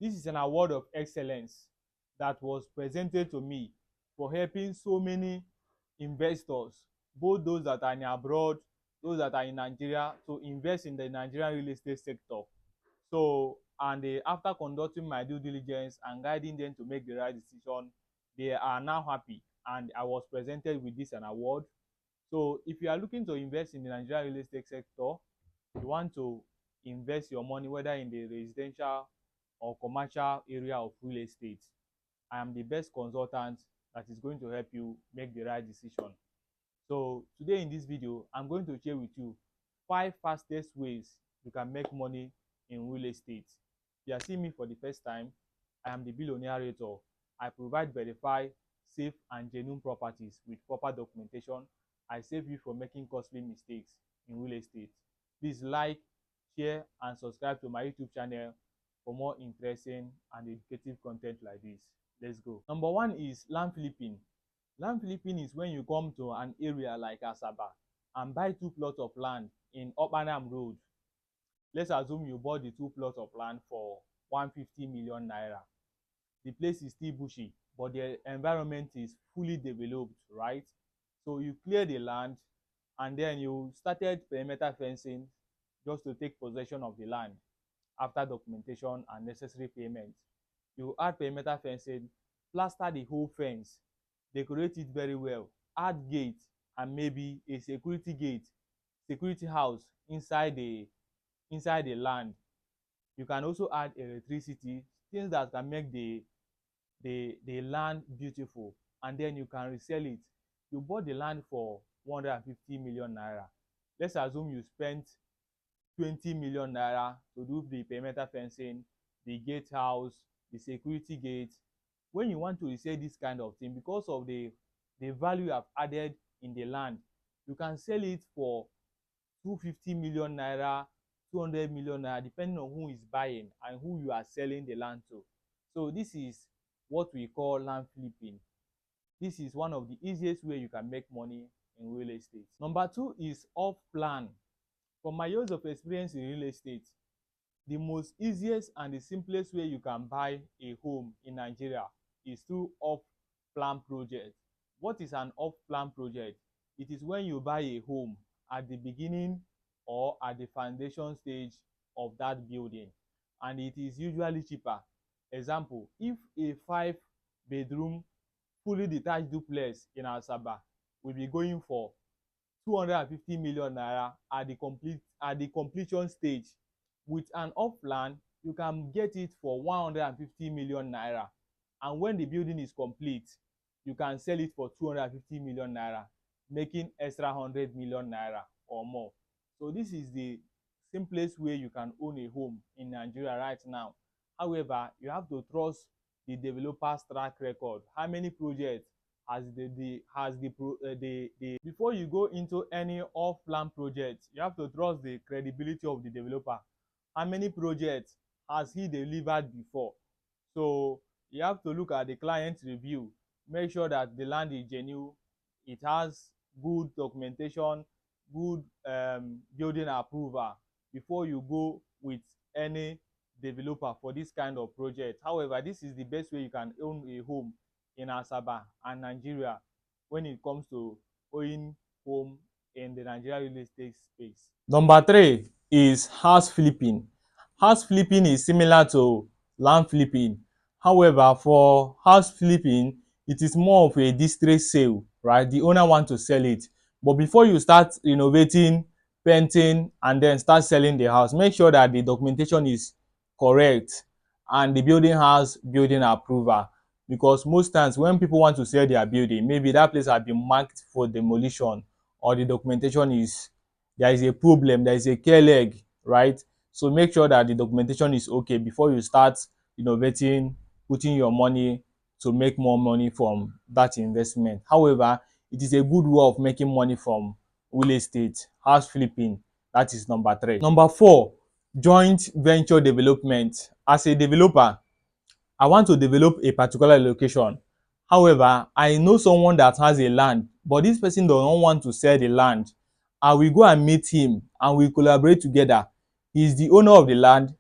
This is an award of excellence that was presented to me for helping so many investors, both those that are in abroad, those that are in Nigeria, to invest in the Nigerian real estate sector. So, and after conducting my due diligence and guiding them to make the right decision, they are now happy. And I was presented with this an award. So, if you are looking to invest in the Nigerian real estate sector, you want to invest your money whether in the residential or commercial area of real estate, I am the best consultant that is going to help you make the right decision. So today in this video, I'm going to share with you 5 fastest ways you can make money in real estate. If you are seeing me for the first time, I am the Millionaire. I provide verified, safe and genuine properties with proper documentation. I save you from making costly mistakes in real estate. Please like, share and subscribe to my YouTube channel for more interesting and educative content like this. Let's go. Number one is land flipping. Land flipping is when you come to an area like Asaba and buy 2 plots of land in Opanam Road. Let's assume you bought the 2 plots of land for 150 million naira. The place is still bushy, but the environment is fully developed, right? So you clear the land and then you started perimeter fencing just to take possession of the land after documentation and necessary payment. You add perimeter fencing, plaster the whole fence, decorate it very well, add gate and maybe a security gate, security house inside the land. You can also add electricity, things that can make the land beautiful, and then you can resell it. You bought the land for 150 million naira. Let's assume you spent 20 million naira to do the perimeter fencing, the gate house, the security gate. When you want to resell this kind of thing, because of the value you have added in the land, you can sell it for 250 million naira, 200 million naira, depending on who is buying and who you are selling the land to. So this is what we call land flipping. This is one of the easiest way you can make money in real estate. Number two is off plan. From my years of experience in real estate, the most easiest and the simplest way you can buy a home in Nigeria is through off-plan project. What is an off-plan project? It is when you buy a home at the beginning or at the foundation stage of that building, and it is usually cheaper. Example, if a 5 bedroom fully detached duplex in Asaba will be going for 250 million naira at the completion stage, with an off plan you can get it for 150 million naira, and when the building is complete you can sell it for 250 million naira, making extra 100 million naira or more. So this is the simplest way you can own a home in Nigeria right now. However, you have to trust the developer's track record. How many projects has the before you go into any off-plan project, you have to trust the credibility of the developer. How many projects has he delivered before? So you have to look at the client review, make sure that the land is genuine, it has good documentation, good building approval before you go with any developer for this kind of project. However, this is the best way you can own a home in Asaba and Nigeria when it comes to owning home in the Nigerian real estate space. Number three is house flipping. House flipping is similar to land flipping. However, for house flipping, it is more of a distress sale, right? The owner wants to sell it. But before you start renovating, painting, and then start selling the house, make sure that the documentation is correct and the building has building approval. Because most times when people want to sell their building, maybe that place has been marked for demolition, or the documentation is, there is a problem, there is a care leg, right? So make sure that the documentation is okay before you start innovating, putting your money to make more money from that investment. However, it is a good way of making money from real estate, house flipping. That is number three. Number four, joint venture development. As a developer, I want to develop a particular location. However, I know someone that has a land, but this person does not want to sell the land. I will go and meet him and we collaborate together. He is the owner of the land.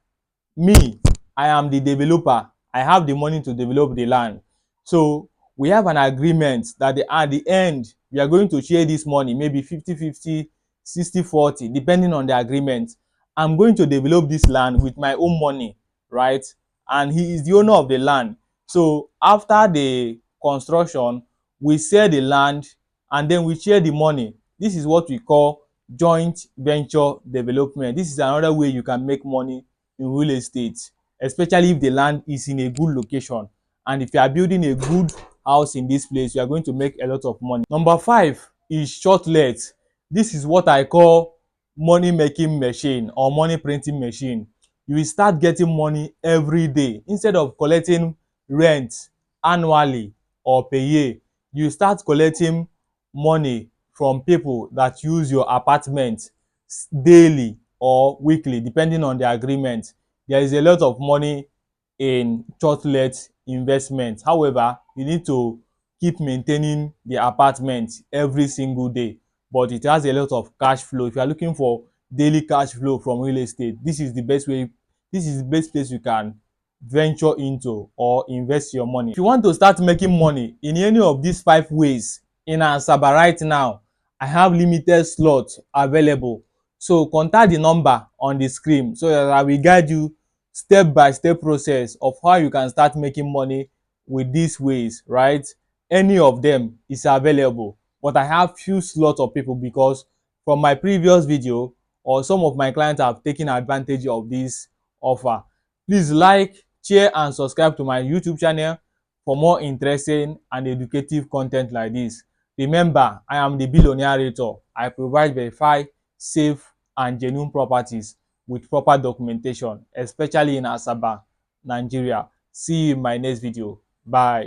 Me, I am the developer. I have the money to develop the land. So we have an agreement that at the end we are going to share this money, maybe 50-50, 60-40, depending on the agreement. I'm going to develop this land with my own money, right? And he is the owner of the land. So after the construction, we sell the land and then we share the money. This is what we call joint venture development. This is another way you can make money in real estate, especially if the land is in a good location. And if you are building a good house in this place, you are going to make a lot of money. Number 5 is short let. This is what I call money making machine or money printing machine. You will start getting money every day. Instead of collecting rent annually or per year, you start collecting money from people that use your apartment daily or weekly, depending on the agreement. There is a lot of money in short-let investment. However, you need to keep maintaining the apartment every single day, but it has a lot of cash flow. If you are looking for daily cash flow from real estate, this is the best way, this is the best place you can venture into or invest your money. If you want to start making money in any of these 5 ways in Asaba right now, I have limited slots available. So contact the number on the screen so that I will guide you step by step process of how you can start making money with these ways, right? Any of them is available, but I have few slots of people because from my previous video or some of my clients have taken advantage of this offer. Please like, share and subscribe to my YouTube channel for more interesting and educative content like this. Remember, I am the Billionaire. I provide verified, safe and genuine properties with proper documentation, especially in Asaba, Nigeria. See you in my next video. Bye.